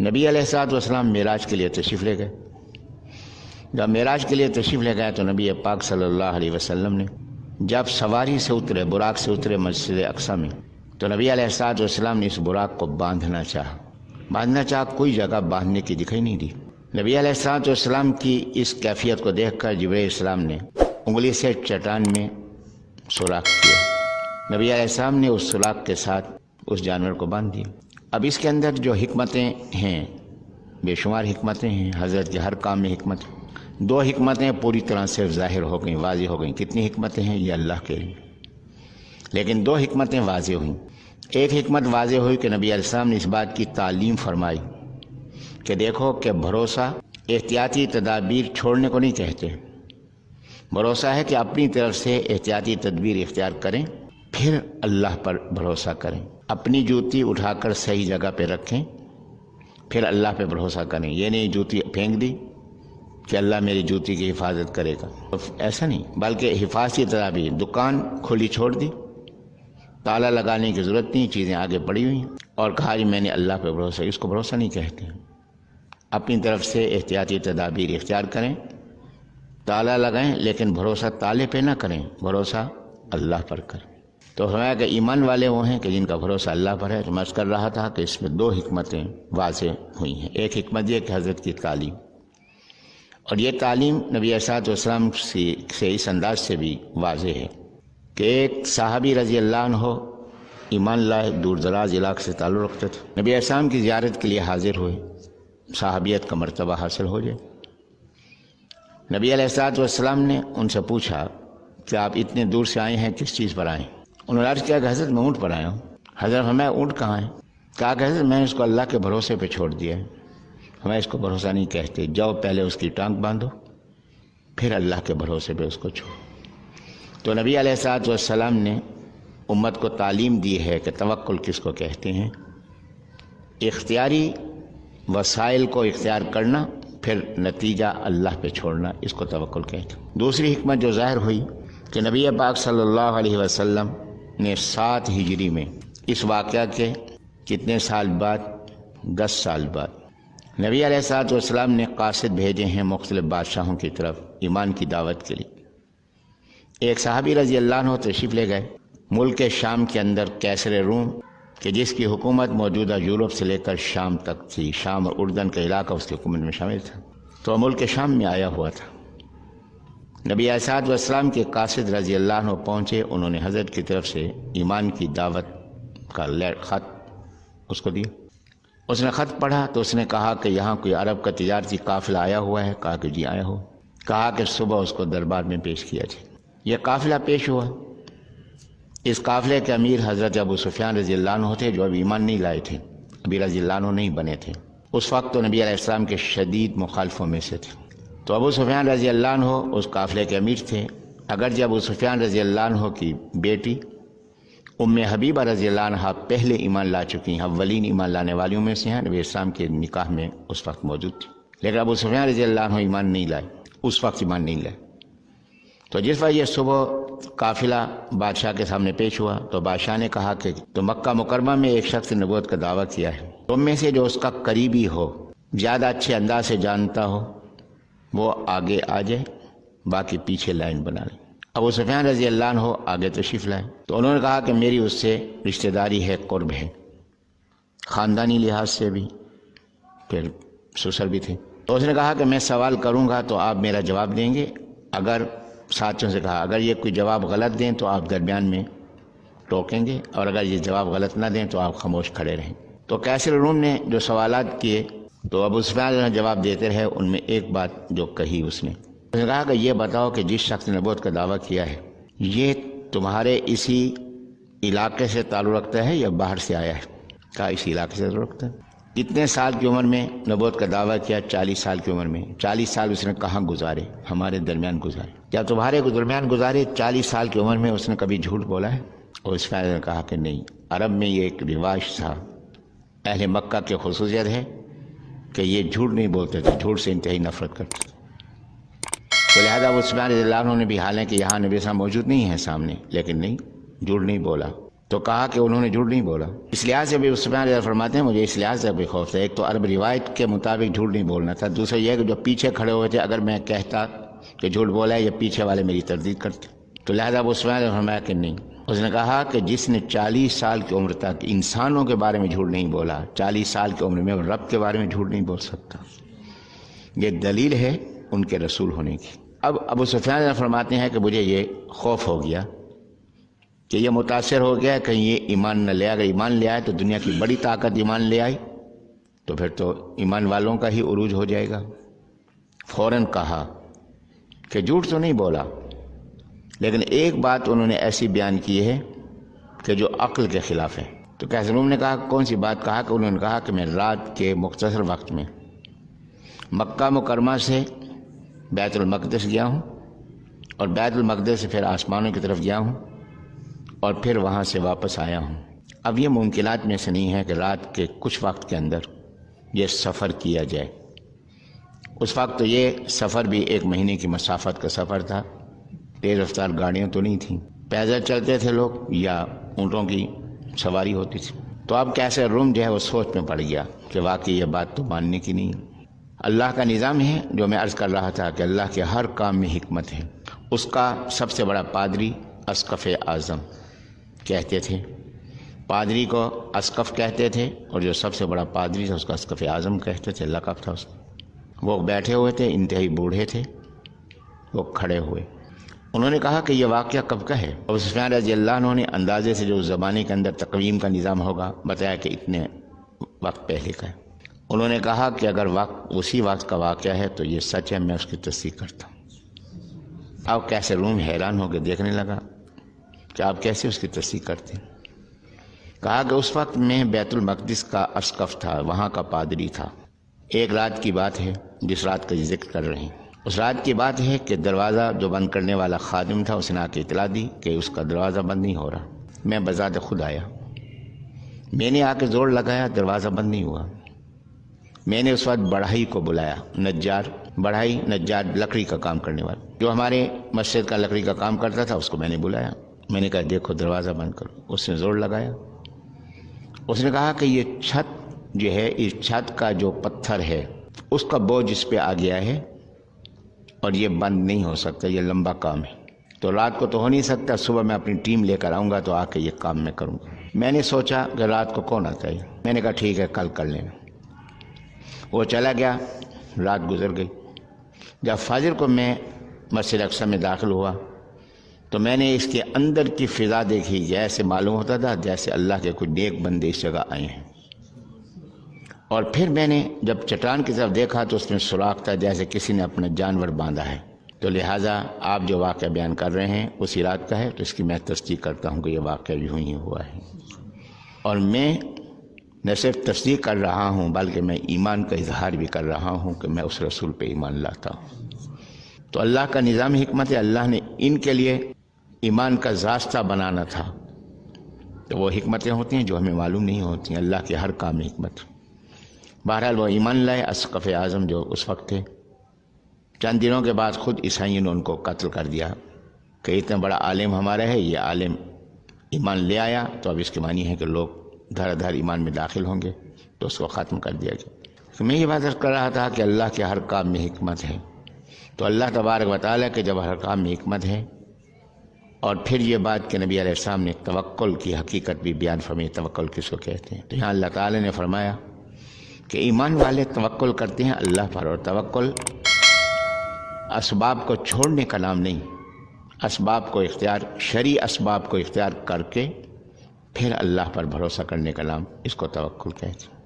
نبی علیہ السلام معراج کے لیے تشریف لے گئے۔ جب معراج کے لیے تشریف لے گئے تو نبی پاک صلی اللہ علیہ وسلم نے جب سواری سے اترے، براق سے اترے مسجد اقصی میں، تو نبی علیہ السلام نے اس براق کو باندھنا چاہا، کوئی جگہ باندھنے کی دکھائی نہیں دی۔ نبی علیہ السلام کی اس کیفیت کو دیکھ کر جبرائیل السلام نے انگلی سے چٹان میں سوراخ کیا۔ نبی علیہ السلام نے اس سوراخ کے ساتھ اس جانور کو باندھ دیا۔ اب اس کے اندر جو حکمتیں ہیں، بے شمار حکمتیں ہیں، حضرت کے ہر کام میں حکمت۔ دو حکمتیں پوری طرح سے ظاہر ہو گئیں، واضح ہو گئیں۔ کتنی حکمتیں ہیں؟ یہ اللہ کے لیے، لیکن دو حکمتیں واضح ہوئیں۔ ایک حکمت واضح ہوئی کہ نبی علیہ السلام نے اس بات کی تعلیم فرمائی کہ دیکھو کہ بھروسہ احتیاطی تدابیر چھوڑنے کو نہیں کہتے، بھروسہ ہے کہ اپنی طرف سے احتیاطی تدبیر اختیار کریں، پھر اللہ پر بھروسہ کریں۔ اپنی جوتی اٹھا کر صحیح جگہ پہ رکھیں، پھر اللہ پہ بھروسہ کریں۔ یہ نہیں جوتی پھینک دی کہ اللہ میری جوتی کی حفاظت کرے گا، ایسا نہیں، بلکہ حفاظتی تدابیر۔ دکان کھلی چھوڑ دی، تالا لگانے کی ضرورت نہیں، چیزیں آگے پڑی ہوئی ہیں، اور کہا جی میں نے اللہ پہ بھروسہ، اس کو بھروسہ نہیں کہتے۔ اپنی طرف سے احتیاطی تدابیر اختیار کریں، تالا لگائیں، لیکن بھروسہ تالے پہ نہ کریں، بھروسہ اللہ پر کریں۔ تو فرمایا کہ ایمان والے وہ ہیں کہ جن کا بھروسہ اللہ پر ہے۔ تو میں کر رہا تھا کہ اس میں دو حکمتیں واضح ہوئی ہیں۔ ایک حکمت یہ کہ حضرت کی تعلیم، اور یہ تعلیم نبی علیہ السلام سے اس انداز سے بھی واضح ہے کہ ایک صحابی رضی اللہ عنہ ایمان لائے، دور دراز علاقے سے تعلق رکھتے تھے، نبی علیہ السلام کی زیارت کے لیے حاضر ہوئے، صحابیت کا مرتبہ حاصل ہو جائے۔ نبی علیہ السلام نے ان سے پوچھا کہ آپ اتنے دور سے آئے ہیں، کس چیز پر آئے ہیں؟ انہوں نے عرض کیا کہ حضرت میں اونٹ پر آیا ہوں۔ حضرت فرمایا اونٹ کہاں ہے؟ کہا کہ حضرت میں نے اس کو اللہ کے بھروسے پہ چھوڑ دیا ہے، ہمیں اس کو بھروسہ نہیں کہتے، جاؤ پہلے اس کی ٹانگ باندھو، پھر اللہ کے بھروسے پہ اس کو چھوڑو۔ تو نبی علیہ السلام نے امت کو تعلیم دی ہے کہ توکل کس کو کہتے ہیں، اختیاری وسائل کو اختیار کرنا، پھر نتیجہ اللہ پہ چھوڑنا، اس کو توکل کہتے ہیں۔ دوسری حکمت جو ظاہر ہوئی کہ نبی پاک صلی اللہ علیہ وسلم نے 7 ہجری میں اس واقعہ کے کتنے سال بعد؟ 10 سال بعد نبی علیہ السلام نے قاصد بھیجے ہیں مختلف بادشاہوں کی طرف ایمان کی دعوت کے لیے۔ ایک صحابی رضی اللہ عنہ تشریف لے گئے ملک شام کے اندر، کیسر روم کہ جس کی حکومت موجودہ یورپ سے لے کر شام تک تھی، شام اور اردن کا علاقہ اس کی حکومت میں شامل تھا، تو ملک شام میں آیا ہوا تھا۔ نبی علیہ السلام کے قاصد رضی اللہ عنہ پہنچے، انہوں نے حضرت کی طرف سے ایمان کی دعوت کا خط اس کو دیا۔ اس نے خط پڑھا تو اس نے کہا کہ یہاں کوئی عرب کا تجارتی قافلہ آیا ہوا ہے؟ کہا کہ جی آیا ہو۔ کہا کہ صبح اس کو دربار میں پیش کیا جائے۔ یہ قافلہ پیش ہوا۔ اس قافلے کے امیر حضرت ابو سفیان رضی اللہ عنہ تھے، جو ابھی ایمان نہیں لائے تھے، ابھی رضی اللہ عنہ نہیں بنے تھے۔ اس وقت تو نبی علیہ السلام کے شدید مخالفوں میں سے تھے۔ تو ابو سفیان رضی اللہ عنہ اس قافلے کے امیر تھے۔ اگرچہ ابو سفیان رضی اللہ عنہ کی بیٹی ام حبیبہ رضی اللہ عنہ پہلے ایمان لا چکی ہیں، اولین ایمان لانے والیوں میں سے ہیں، نبی اسلام کے نکاح میں اس وقت موجود تھی، لیکن ابو سفیان رضی اللہ عنہ ایمان نہیں لائے، اس وقت ایمان نہیں لائے۔ تو جس وقت یہ صبح قافلہ بادشاہ کے سامنے پیش ہوا تو بادشاہ نے کہا کہ تو مکہ مکرمہ میں ایک شخص نے نبوت کا دعویٰ کیا ہے، تم میں سے جو اس کا قریبی ہو، زیادہ اچھے انداز سے جانتا ہو، وہ آگے آ جائے، باقی پیچھے لائن بنا لیں۔ ابو سفیان رضی اللہ عنہ آگے تشریف لائے تو انہوں نے کہا کہ میری اس سے رشتہ داری ہے، قرب ہے، خاندانی لحاظ سے بھی، پھر سسر بھی تھے۔ تو اس نے کہا کہ میں سوال کروں گا تو آپ میرا جواب دیں گے، اگر ساتھیوں سے کہا اگر یہ کوئی جواب غلط دیں تو آپ درمیان میں ٹوکیں گے، اور اگر یہ جواب غلط نہ دیں تو آپ خاموش کھڑے رہیں۔ تو کیسر روم نے جو سوالات کیے تو ابو سفیان نے جواب دیتے رہے۔ ان میں ایک بات جو کہی اس نے کہا کہ یہ بتاؤ کہ جس شخص نے نبوت کا دعویٰ کیا ہے یہ تمہارے اسی علاقے سے تعلق رکھتا ہے یا باہر سے آیا ہے؟ کہا اسی علاقے سے تعلق رکھتا ہے۔ کتنے سال کی عمر میں نبوت کا دعویٰ کیا؟ 40 سال کی عمر میں۔ 40 سال اس نے کہاں گزارے؟ ہمارے درمیان گزارے۔ کیا تمہارے درمیان گزارے؟ 40 سال کی عمر میں اس نے کبھی جھوٹ بولا ہے؟ اور اس فائدہ نے کہا کہ نہیں، عرب میں یہ ایک رواج تھا، اہل مکہ کی خصوصیت ہے کہ یہ جھوٹ نہیں بولتے تھے، جھوٹ سے انتہائی نفرت کرتے تھے۔ تو لہذا ابو سفیان رضی اللہ عنہ نے بھی، حالانکہ یہاں نبی صاحب موجود نہیں ہیں سامنے، لیکن نہیں، جھوٹ نہیں بولا۔ تو کہا کہ انہوں نے جھوٹ نہیں بولا. اس لحاظ سے بھی عثمان فرماتے ہیں مجھے اس لحاظ سے بھی خوف تھا. ایک تو عرب روایت کے مطابق جھوٹ نہیں بولنا تھا، دوسرا یہ کہ جو پیچھے کھڑے ہوئے تھے اگر میں کہتا کہ جھوٹ بولا ہے یہ پیچھے والے میری تردید کرتے. تو لہذا ابو سفیان نے فرمایا کہ نہیں. اس نے کہا کہ جس نے 40 سال کی عمر تک انسانوں کے بارے میں جھوٹ نہیں بولا، 40 سال کی عمر میں رب کے بارے میں جھوٹ نہیں بول سکتا. یہ دلیل ہے ان کے رسول ہونے کی. اب ابو سفیان فرماتے ہیں کہ مجھے یہ خوف ہو گیا کہ یہ متاثر ہو گیا کہیں یہ ایمان نہ لے آئے. اگر ایمان لے آئے تو دنیا کی بڑی طاقت ایمان لے آئی تو پھر تو ایمان والوں کا ہی عروج ہو جائے گا. فوراً کہا کہ جھوٹ تو نہیں بولا، لیکن ایک بات انہوں نے ایسی بیان کی ہے کہ جو عقل کے خلاف ہے. تو کیسروم نے کہا کون سی بات؟ کہا کہ انہوں نے کہا کہ میں رات کے مختصر وقت میں مکہ مکرمہ سے بیت المقدس گیا ہوں اور بیت المقدس سے پھر آسمانوں کی طرف گیا ہوں اور پھر وہاں سے واپس آیا ہوں. اب یہ ممکنات میں سے نہیں ہے کہ رات کے کچھ وقت کے اندر یہ سفر کیا جائے. اس وقت تو یہ سفر بھی 1 مہینے کی مسافت کا سفر تھا. تیز رفتار گاڑیاں تو نہیں تھیں، پیدل چلتے تھے لوگ یا اونٹوں کی سواری ہوتی تھی. تو اب کیسے روم جو ہے وہ سوچ میں پڑ گیا کہ واقعی یہ بات تو ماننے کی نہیں. اللہ کا نظام ہے جو میں عرض کر رہا تھا کہ اللہ کے ہر کام میں حکمت ہے. اس کا سب سے بڑا پادری اسقف اعظم کہتے تھے. پادری کو اسقف کہتے تھے اور جو سب سے بڑا پادری تھا اس کا اسقف اعظم کہتے تھے، لقب تھا اس کا. وہ بیٹھے ہوئے تھے، انتہائی بوڑھے تھے. وہ کھڑے ہوئے. انہوں نے کہا کہ یہ واقعہ کب کا ہے؟ ابو سفیان رضی اللہ عنہ نے اندازے سے جو زمانے کے اندر تقویم کا نظام ہوگا بتایا کہ اتنے وقت پہلے کا ہے. انہوں نے کہا کہ اگر وقت اسی وقت کا واقعہ ہے تو یہ سچ ہے، میں اس کی تصدیق کرتا ہوں. اب کیسے روم حیران ہو کے دیکھنے لگا کہ آپ کیسے اس کی تصدیق کرتے ہیں. کہا کہ اس وقت میں بیت المقدس کا اسقف تھا، وہاں کا پادری تھا. ایک رات کی بات ہے جس رات کا ذکر کر رہے ہیں. اس رات کی بات ہے کہ دروازہ جو بند کرنے والا خادم تھا اس نے آ کے اطلاع دی کہ اس کا دروازہ بند نہیں ہو رہا. میں بذات خود آیا، میں نے آ کے زور لگایا، دروازہ بند نہیں ہوا. میں نے اس وقت بڑھائی کو بلایا، نجار، بڑھائی نجار لکڑی کا کام کرنے والا جو ہمارے مسجد کا لکڑی کا کام کرتا تھا، اس کو میں نے بلایا. میں نے کہا دیکھو دروازہ بند کرو. اس نے زور لگایا. اس نے کہا کہ یہ چھت جو ہے، اس چھت کا جو پتھر ہے اس کا بوجھ اس پہ آ گیا ہے اور یہ بند نہیں ہو سکتا، یہ لمبا کام ہے. تو رات کو تو ہو نہیں سکتا، صبح میں اپنی ٹیم لے کر آؤں گا تو آ کے یہ کام میں کروں گا. میں نے سوچا کہ رات کو کون آتا ہے. میں نے کہا ٹھیک ہے کل کر لینا. وہ چلا گیا. رات گزر گئی. جب فجر کو میں مسجد اقصی میں داخل ہوا تو میں نے اس کے اندر کی فضا دیکھی. جیسے معلوم ہوتا تھا جیسے اللہ کے کچھ نیک بندے اس جگہ آئے ہیں. اور پھر میں نے جب چٹان کی طرف دیکھا تو اس میں سوراخ تھا جیسے کسی نے اپنا جانور باندھا ہے. تو لہٰذا آپ جو واقعہ بیان کر رہے ہیں اسی رات کا ہے، تو اس کی میں تصدیق کرتا ہوں کہ یہ واقعہ یوں ہی ہوا ہے. اور میں نہ صرف تصدیق کر رہا ہوں بلکہ میں ایمان کا اظہار بھی کر رہا ہوں کہ میں اس رسول پہ ایمان لاتا ہوں. تو اللہ کا نظام حکمت ہے. اللہ نے ان کے لیے ایمان کا راستہ بنانا تھا. تو وہ حکمتیں ہوتی ہیں جو ہمیں معلوم نہیں ہوتی ہیں. اللہ کے ہر کام میں حکمت. بہرحال وہ ایمان لائے. اسقف اعظم جو اس وقت تھے، چند دنوں کے بعد خود عیسائیوں نے ان کو قتل کر دیا کہ اتنا بڑا عالم ہمارا ہے، یہ عالم ایمان لے آیا تو اب اس کے معنی ہے کہ لوگ دھڑ دھڑ ایمان میں داخل ہوں گے، تو اس کو ختم کر دیا گیا. تو میں یہ بات کر رہا تھا کہ اللہ کے ہر کام میں حکمت ہے. تو اللہ تبارک و تعالیٰ کے جب ہر کام میں حکمت ہے، اور پھر یہ بات کہ نبی علیہ السلام نے توکل کی حقیقت بھی بیان فرمائی. توکل کس کو کہتے ہیں؟ تو یہاں اللہ تعالیٰ نے فرمایا کہ ایمان والے توکل کرتے ہیں اللہ پر. اور توکل اسباب کو چھوڑنے کا نام نہیں، اسباب کو اختیار، شرعی اسباب کو اختیار کر کے پھر اللہ پر بھروسہ کرنے کا نام، اس کو توکل کہتے ہیں.